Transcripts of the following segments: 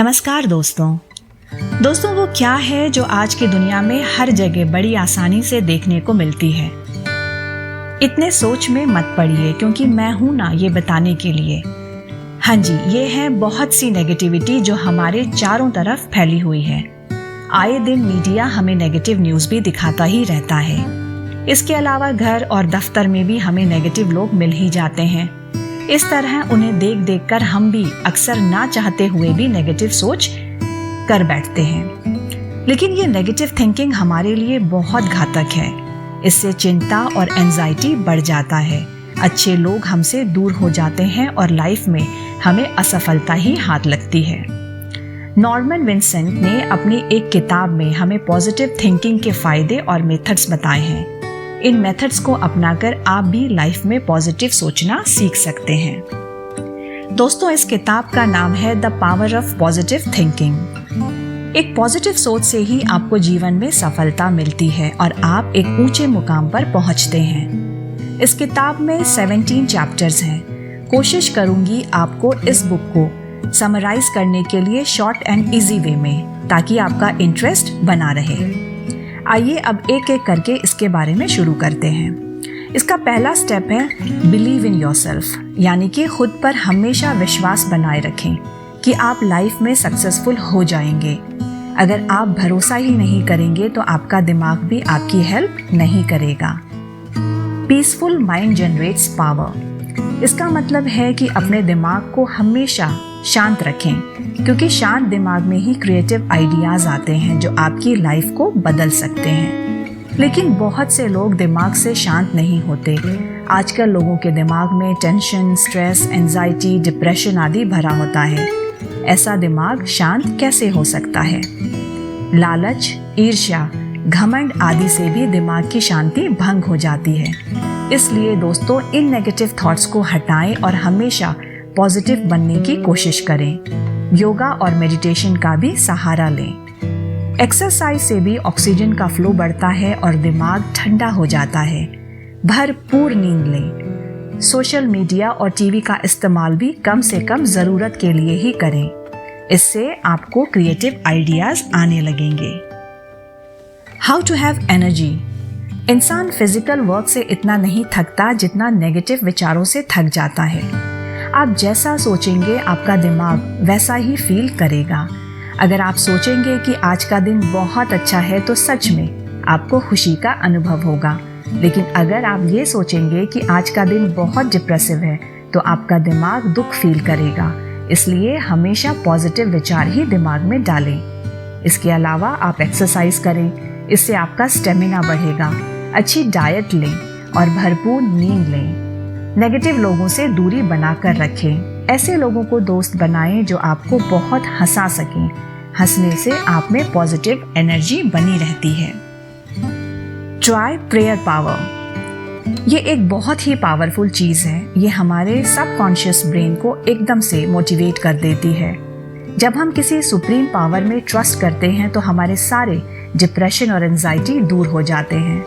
नमस्कार दोस्तों वो क्या है जो आज की दुनिया में हर जगह बड़ी आसानी से देखने को मिलती है। इतने सोच में मत पड़िए क्योंकि मैं हूं ना ये बताने के लिए। हाँ जी, ये है बहुत सी नेगेटिविटी जो हमारे चारों तरफ फैली हुई है। आए दिन मीडिया हमें नेगेटिव न्यूज़ भी दिखाता ही रहता है। इसके अलावा घर और दफ्तर में भी हमें नेगेटिव लोग मिल ही जाते हैं। इस तरह उन्हें देख देख कर हम भी अक्सर ना चाहते हुए भी नेगेटिव सोच कर बैठते हैं। लेकिन ये नेगेटिव थिंकिंग हमारे लिए बहुत घातक है। इससे चिंता और एंजाइटी बढ़ जाता है। अच्छे लोग हमसे दूर हो जाते हैं और लाइफ में हमें असफलता ही हाथ लगती है। नॉर्मन विंसेंट ने अपनी एक किताब में हमें पॉजिटिव थिंकिंग के फायदे और मेथड्स बताए हैं। इन मेथड्स को अपनाकर आप भी लाइफ में पॉजिटिव सोचना सीख सकते हैं। दोस्तों, इस किताब का नाम है the power of positive thinking. एक पॉजिटिव सोच से ही आपको जीवन में सफलता मिलती है और आप एक ऊंचे मुकाम पर पहुंचते हैं। इस किताब में 17 चैप्टर्स हैं। कोशिश करूंगी आपको इस बुक को समराइज करने के लिए शॉर्ट एंड इजी वे में, ताकि आपका इंटरेस्ट बना रहे। आइए अब एक एक करके इसके बारे में शुरू करते हैं। इसका पहला स्टेप है बिलीव इन योरसेल्फ, यानी कि खुद पर हमेशा विश्वास बनाए रखें कि आप लाइफ में सक्सेसफुल हो जाएंगे। अगर आप भरोसा ही नहीं करेंगे तो आपका दिमाग भी आपकी हेल्प नहीं करेगा। Peaceful mind generates power. इसका मतलब है कि अपने दिमाग को हमेशा शांत रखें, क्योंकि शांत दिमाग में ही क्रिएटिव आइडियाज आते हैं जो आपकी लाइफ को बदल सकते हैं। लेकिन बहुत से लोग दिमाग से शांत नहीं होते। आजकल लोगों के दिमाग में टेंशन, स्ट्रेस, एंजाइटी, डिप्रेशन आदि भरा होता है। ऐसा दिमाग शांत कैसे हो सकता है? लालच, ईर्ष्या, घमंड आदि से भी दिमाग की शांति भंग हो जाती है। इसलिए दोस्तों, इन नेगेटिव थॉट्स को हटाएं और हमेशा पॉजिटिव बनने की कोशिश करें। योगा और मेडिटेशन का भी सहारा लें। एक्सरसाइज से भी ऑक्सीजन का फ्लो बढ़ता है और दिमाग ठंडा हो जाता है। भरपूर नींद लें। सोशल मीडिया और टीवी का इस्तेमाल भी कम से कम ज़रूरत के लिए ही करें। इससे आपको क्रिएटिव आइडियाज आने लगेंगे। How to have energy. इंसान फिजिकल वर्क से इतना नहीं थकता जितना नेगेटिव विचारों से थक जाता है। आप जैसा सोचेंगे आपका दिमाग वैसा ही फील करेगा। अगर आप सोचेंगे कि आज का दिन बहुत अच्छा है तो सच में आपको खुशी का अनुभव होगा। लेकिन अगर आप ये सोचेंगे कि आज का दिन बहुत डिप्रेसिव है तो आपका दिमाग दुख फील करेगा। इसलिए हमेशा पॉजिटिव विचार ही दिमाग में डालें। इसके अलावा आप एक्सरसाइज करें, इससे आपका स्टेमिना बढ़ेगा। अच्छी डाइट लें और भरपूर नींद लें। नेगेटिव लोगों से दूरी बनाकर रखें। ऐसे लोगों को दोस्त बनाएं जो आपको बहुत हंसा सकें। हंसने से आप में पॉजिटिव एनर्जी बनी रहती है। Try prayer power. ये एक बहुत ही पावरफुल चीज़ है। ये हमारे सबकॉन्शियस ब्रेन को एकदम से मोटिवेट कर देती है। जब हम किसी सुप्रीम पावर में ट्रस्ट करते हैं तो हमारे सारे डिप्रेशन और एंजाइटी दूर हो जाते हैं।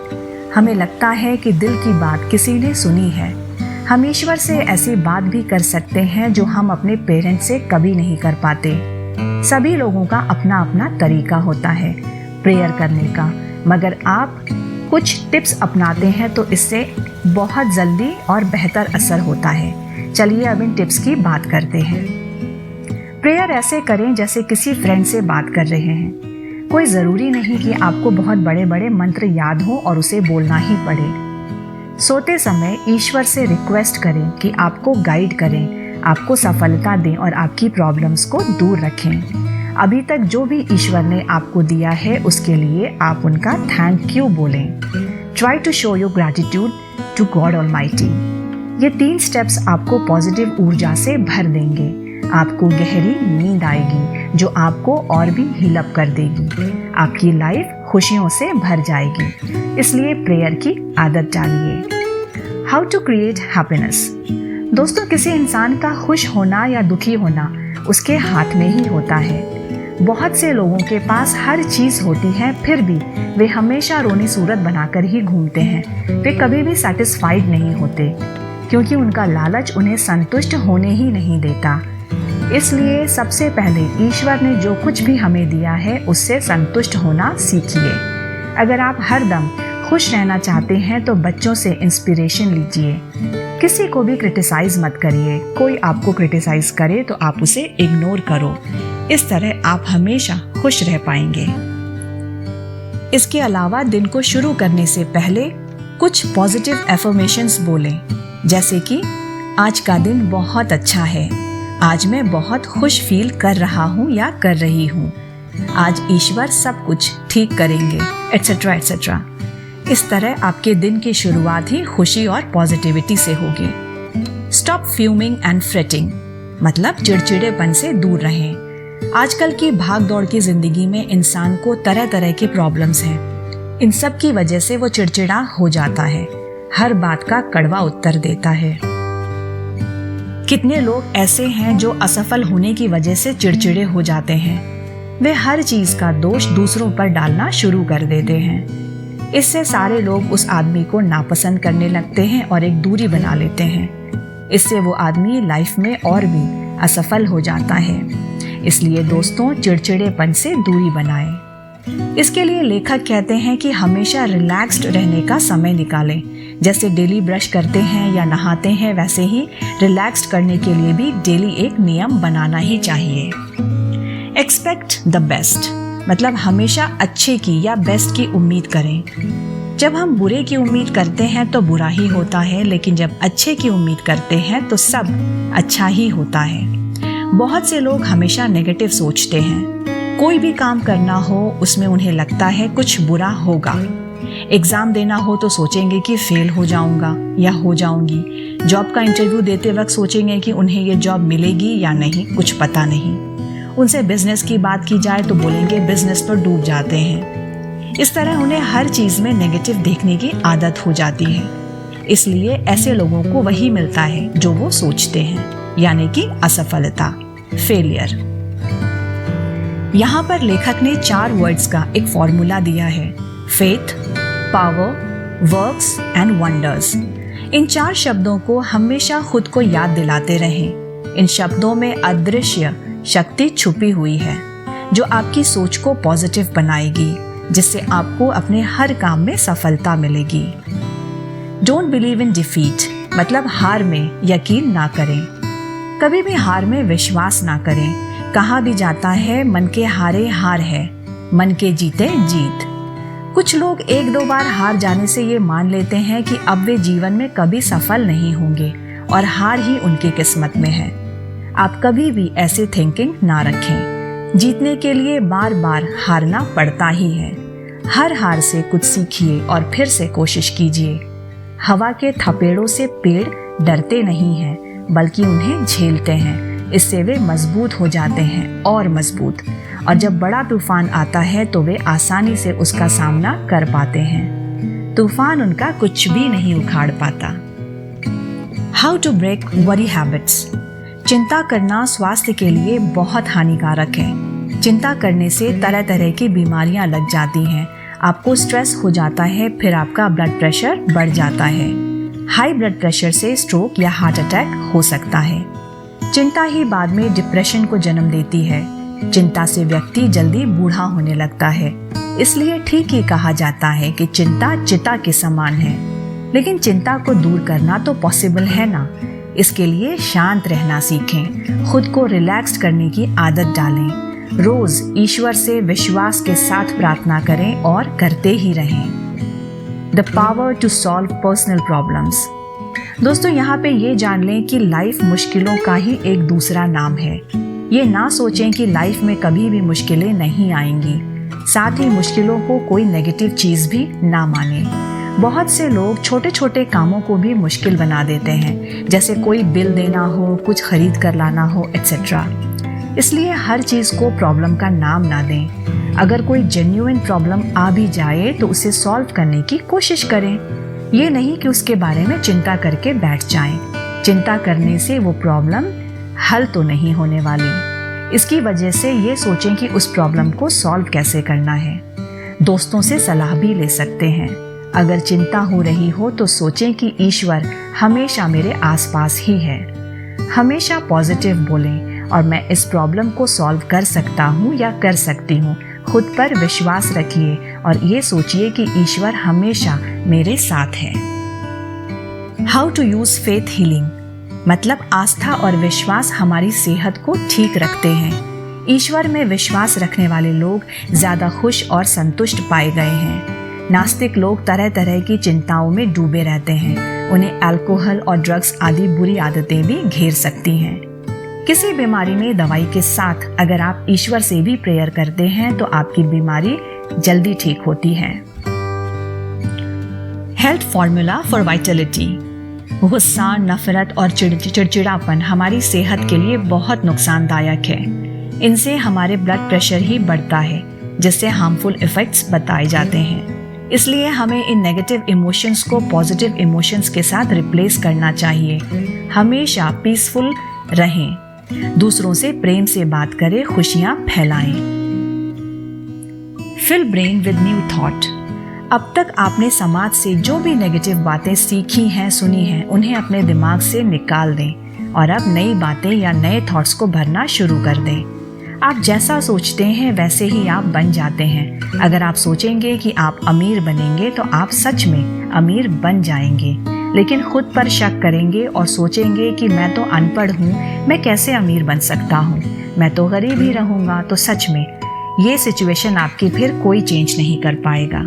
हमें लगता है कि दिल की बात किसी ने सुनी है। हम ईश्वर से ऐसी बात भी कर सकते हैं जो हम अपने पेरेंट्स से कभी नहीं कर पाते। सभी लोगों का अपना अपना तरीका होता है प्रेयर करने का, मगर आप कुछ टिप्स अपनाते हैं तो इससे बहुत जल्दी और बेहतर असर होता है। चलिए अब इन टिप्स की बात करते हैं। प्रेयर ऐसे करें जैसे किसी फ्रेंड से बात कर रहे हैं। कोई ज़रूरी नहीं कि आपको बहुत बड़े बड़े मंत्र याद हो और उसे बोलना ही पड़े। सोते समय ईश्वर से रिक्वेस्ट करें कि आपको गाइड करें, आपको सफलता दें और आपकी प्रॉब्लम्स को दूर रखें। अभी तक जो भी ईश्वर ने आपको दिया है उसके लिए आप उनका थैंक यू बोलें। Try to show your gratitude to God almighty. ये 3 स्टेप्स आपको पॉजिटिव ऊर्जा से भर देंगे। आपको गहरी नींद आएगी जो आपको और भी हील अप कर देगी। आपकी लाइफ खुशियों से भर जाएगी। इसलिए प्रेयर की आदत डालिए। How to create happiness. दोस्तों, किसी इंसान का खुश होना या दुखी होना उसके हाथ में ही होता है। बहुत से लोगों के पास हर चीज़ होती है, फिर भी वे हमेशा रोनी सूरत बनाकर ही घूमते हैं। वे कभी भी सेटिस्फाइड नहीं होते, क्योंकि उनका लालच उन्हें संतुष्ट होने ही नहीं देता। इसलिए सबसे पहले ईश्वर ने जो कुछ भी हमें दिया है उससे संतुष्ट होना सीखिए। अगर आप हरदम खुश रहना चाहते हैं तो बच्चों से इंस्पिरेशन लीजिए। किसी को भी क्रिटिसाइज मत करिए। कोई आपको क्रिटिसाइज करे तो आप उसे इग्नोर करो। इस तरह आप हमेशा खुश रह पाएंगे। इसके अलावा दिन को शुरू करने से पहले कुछ पॉजिटिव एफर्मेशंस बोलें, जैसे कि आज का दिन बहुत अच्छा है, आज मैं बहुत खुश फील कर रहा हूँ या कर रही हूँ, आज ईश्वर सब कुछ ठीक करेंगे, एटसेट्रा एटसेट्रा। इस तरह आपके दिन की शुरुआत ही खुशी और पॉजिटिविटी से होगी। स्टॉप फ्यूमिंग एंड फ्रेटिंग, मतलब चिड़चिड़ेपन से दूर रहें। आजकल की भाग दौड़ की जिंदगी में इंसान को तरह तरह के प्रॉब्लम्स हैं। इन सब की वजह से वो चिड़चिड़ा हो जाता है, हर बात का कड़वा उत्तर देता है। कितने लोग ऐसे हैं जो असफल होने की वजह से चिड़चिड़े हो जाते हैं। वे हर चीज का दोष दूसरों पर डालना शुरू कर देते हैं। इससे सारे लोग उस आदमी को नापसंद करने लगते हैं और एक दूरी बना लेते हैं। इससे वो आदमी लाइफ में और भी असफल हो जाता है। इसलिए दोस्तों, चिड़चिड़ेपन से दूरी बनाएं। इसके लिए लेखक कहते हैं कि हमेशा रिलैक्स्ड रहने का समय निकालें। जैसे डेली ब्रश करते हैं या नहाते हैं, वैसे ही रिलैक्स्ड करने के लिए भी डेली एक नियम बनाना ही चाहिए। एक्सपेक्ट द बेस्ट, मतलब हमेशा अच्छे की या बेस्ट की उम्मीद करें। जब हम बुरे की उम्मीद करते हैं तो बुरा ही होता है, लेकिन जब अच्छे की उम्मीद करते हैं तो सब अच्छा ही होता है। बहुत से लोग हमेशा नेगेटिव सोचते हैं। कोई भी काम करना हो उसमें उन्हें लगता है कुछ बुरा होगा। एग्जाम देना हो तो सोचेंगे कि फेल हो जाऊंगा या हो जाऊंगी। जॉब का इंटरव्यू देते वक्त सोचेंगे कि उन्हें ये जॉब मिलेगी या नहीं, कुछ पता नहीं। उनसे बिजनेस की बात की जाए तो बोलेंगे बिजनेस तो डूब जाते हैं। इस तरह उन्हें हर चीज में नेगेटिव देखने की आदत हो जाती है। इसलिए ऐसे लोगों को वही मिलता है जो वो सोचते हैं, यानी कि असफलता, फेलियर। यहाँ पर लेखक ने 4 वर्ड्स का एक फॉर्मूला दिया है, faith, power, works and wonders. इन 4 शब्दों को हमेशा खुद को याद दिलाते रहें। इन शब्दों में अदृश्य शक्ति छुपी हुई है जो आपकी सोच को पॉजिटिव बनाएगी, जिससे आपको अपने हर काम में सफलता मिलेगी। डोंट बिलीव इन डिफीट, मतलब हार में यकीन ना करें। कभी भी हार में विश्वास ना करें। कहा भी जाता है मन के हारे हार है, मन के जीते जीत। कुछ लोग 1-2 बार हार जाने से ये मान लेते हैं कि अब वे जीवन में कभी सफल नहीं होंगे और हार ही उनकी किस्मत में है। आप कभी भी ऐसी थिंकिंग ना रखें। जीतने के लिए बार बार हारना पड़ता ही है। हर हार से कुछ सीखिए और फिर से कोशिश कीजिए। हवा के थपेड़ों से पेड़ डरते नहीं हैं, बल्कि उन्हें झेलते हैं। इससे वे मजबूत हो जाते हैं और मजबूत। और जब बड़ा तूफान आता है तो वे आसानी से उसका सामना कर पाते हैं। तूफान उनका कुछ भी नहीं उखाड़ पाता। How to break worry habits. चिंता करना स्वास्थ्य के लिए बहुत हानिकारक है। चिंता करने से तरह तरह की बीमारियां लग जाती हैं। आपको स्ट्रेस हो जाता है, फिर आपका ब्लड प्रेशर बढ़ जाता है। हाई ब्लड प्रेशर से स्ट्रोक या हार्ट अटैक हो सकता है। चिंता ही बाद में डिप्रेशन को जन्म देती है। चिंता से व्यक्ति जल्दी बूढ़ा होने लगता है। इसलिए ठीक ही कहा जाता है कि चिंता चिता के समान है। लेकिन चिंता को दूर करना तो पॉसिबल है ना। इसके लिए शांत रहना सीखें, खुद को रिलैक्स करने की आदत डालें। रोज ईश्वर से विश्वास के साथ प्रार्थना करें और करते ही रहें। The power to solve personal problems. दोस्तों, यहाँ पे ये जान लें कि लाइफ मुश्किलों का ही एक दूसरा नाम है। ये ना सोचें कि लाइफ में कभी भी मुश्किलें नहीं आएंगी। साथ ही मुश्किलों को कोई नेगेटिव चीज भी ना माने। बहुत से लोग छोटे छोटे कामों को भी मुश्किल बना देते हैं, जैसे कोई बिल देना हो, कुछ खरीद कर लाना हो, एटसेट्रा। इसलिए हर चीज को प्रॉब्लम का नाम ना दें। अगर कोई जेन्युइन प्रॉब्लम आ भी जाए तो उसे सॉल्व करने की कोशिश करें। ये नहीं कि उसके बारे में चिंता करके बैठ जाएं। चिंता करने से वो प्रॉब्लम हल तो नहीं होने वाली। इसकी वजह से ये सोचें कि उस प्रॉब्लम को सॉल्व कैसे करना है। दोस्तों से सलाह भी ले सकते हैं। अगर चिंता हो रही हो तो सोचें कि ईश्वर हमेशा मेरे आसपास ही है। हमेशा पॉजिटिव बोलें और मैं इस प्रॉब्लम को सॉल्व कर सकता हूँ या कर सकती हूँ। खुद पर विश्वास रखिए और ये सोचिए कि ईश्वर हमेशा मेरे साथ है। How to use faith healing मतलब आस्था और विश्वास हमारी सेहत को ठीक रखते हैं। ईश्वर में विश्वास रखने वाले लोग ज़्यादा खुश और संतुष्ट पाए गए हैं। नास्तिक लोग तरह तरह की चिंताओं में डूबे रहते हैं। उन्हें अल्कोहल और ड्रग्स आदि बुरी आदतें भी घेर सकती हैं। किसी बीमारी में दवाई के साथ अगर आप ईश्वर से भी प्रेयर करते हैं तो आपकी बीमारी जल्दी ठीक होती है। Health formula for Vitality. गुस्सा, नफरत और चिड़चिड़ापन हमारी सेहत के लिए बहुत नुकसानदायक है। इनसे हमारे ब्लड प्रेशर ही बढ़ता है, जिससे हार्मफुल इफेक्ट्स बताए जाते हैं। इसलिए हमें इन नेगेटिव इमोशंस को पॉजिटिव इमोशंस के साथ रिप्लेस करना चाहिए। हमेशा पीसफुल रहें, दूसरों से प्रेम से बात करें, खुशियां फैलाएं। Fill brain with new thought. अब तक आपने समाज से जो भी नेगेटिव बातें सीखी हैं, सुनी हैं, उन्हें अपने दिमाग से निकाल दें और अब नई बातें या नए थॉट्स को भरना शुरू कर दें। आप जैसा सोचते हैं वैसे ही आप बन जाते हैं। अगर आप सोचेंगे कि आप अमीर बनेंगे तो आप सच में अमीर बन जाएंगे। लेकिन खुद पर शक करेंगे और सोचेंगे कि मैं तो अनपढ़ हूँ, मैं कैसे अमीर बन सकता हूँ, मैं तो गरीब ही रहूँगा, तो सच में ये सिचुएशन आपकी फिर कोई चेंज नहीं कर पाएगा।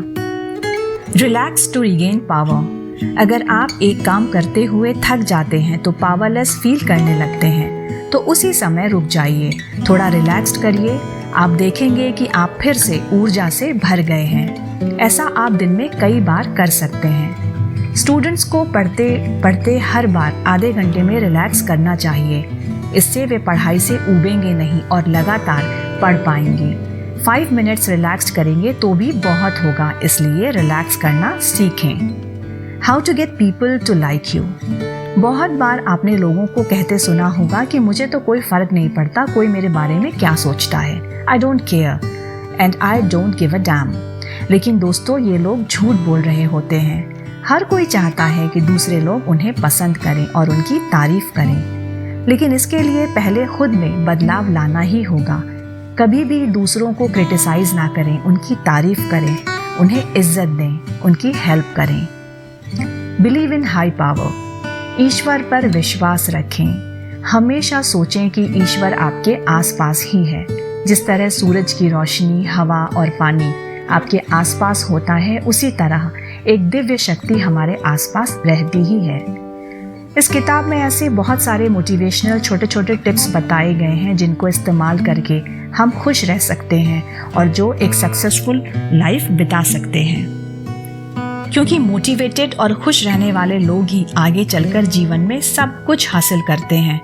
Relax to regain power. अगर आप एक काम करते हुए थक जाते हैं तो पावरलेस फील करने लगते हैं, तो उसी समय रुक जाइए, थोड़ा रिलैक्स्ड करिए। आप देखेंगे कि आप फिर से ऊर्जा से भर गए हैं। ऐसा आप दिन में कई बार कर सकते हैं। स्टूडेंट्स को पढ़ते पढ़ते हर बार आधे घंटे में रिलैक्स करना चाहिए। इससे वे पढ़ाई से ऊबेंगे नहीं और लगातार पढ़ पाएंगे। 5 मिनट्स रिलैक्स करेंगे तो भी बहुत होगा, इसलिए रिलैक्स करना सीखें। How to get people to like you. बहुत बार आपने लोगों को कहते सुना होगा कि मुझे तो कोई फर्क नहीं पड़ता कोई मेरे बारे में क्या सोचता है। I don't care and I don't give a dam. लेकिन दोस्तों, ये लोग झूठ बोल रहे होते हैं। हर कोई चाहता है कि दूसरे लोग उन्हें पसंद करें और उनकी तारीफ करें, लेकिन इसके लिए पहले खुद में बदलाव लाना ही होगा। कभी भी दूसरों को क्रिटिसाइज ना करें, उनकी तारीफ करें, उन्हें इज्जत दें, उनकी हेल्प करें। Believe in high power. ईश्वर पर विश्वास रखें। हमेशा सोचें कि ईश्वर आपके आसपास ही है। जिस तरह सूरज की रोशनी, हवा और पानी आपके आसपास होता है, उसी तरह एक दिव्य शक्ति हमारे आसपास रहती ही है। इस किताब में ऐसे बहुत सारे मोटिवेशनल छोटे छोटे टिप्स बताए गए हैं जिनको इस्तेमाल करके हम खुश रह सकते हैं और जो एक सक्सेसफुल लाइफ बिता सकते हैं, क्योंकि मोटिवेटेड और खुश रहने वाले लोग ही आगे चलकर जीवन में सब कुछ हासिल करते हैं।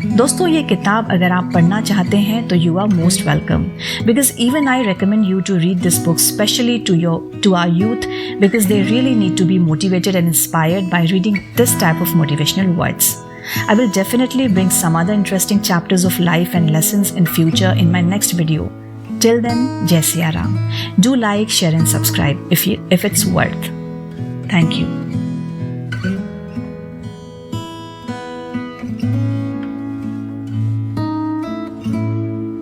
दोस्तों, ये किताब अगर आप पढ़ना चाहते हैं तो you are most welcome, because even I recommend you to read this book specially to our youth, because they really need to be motivated and inspired by reading this type of motivational words. I will definitely bring some other interesting chapters of life and lessons in future in my next video. Till then, Jai Siya Ram. Do like, share and subscribe if it's worth. Thank you.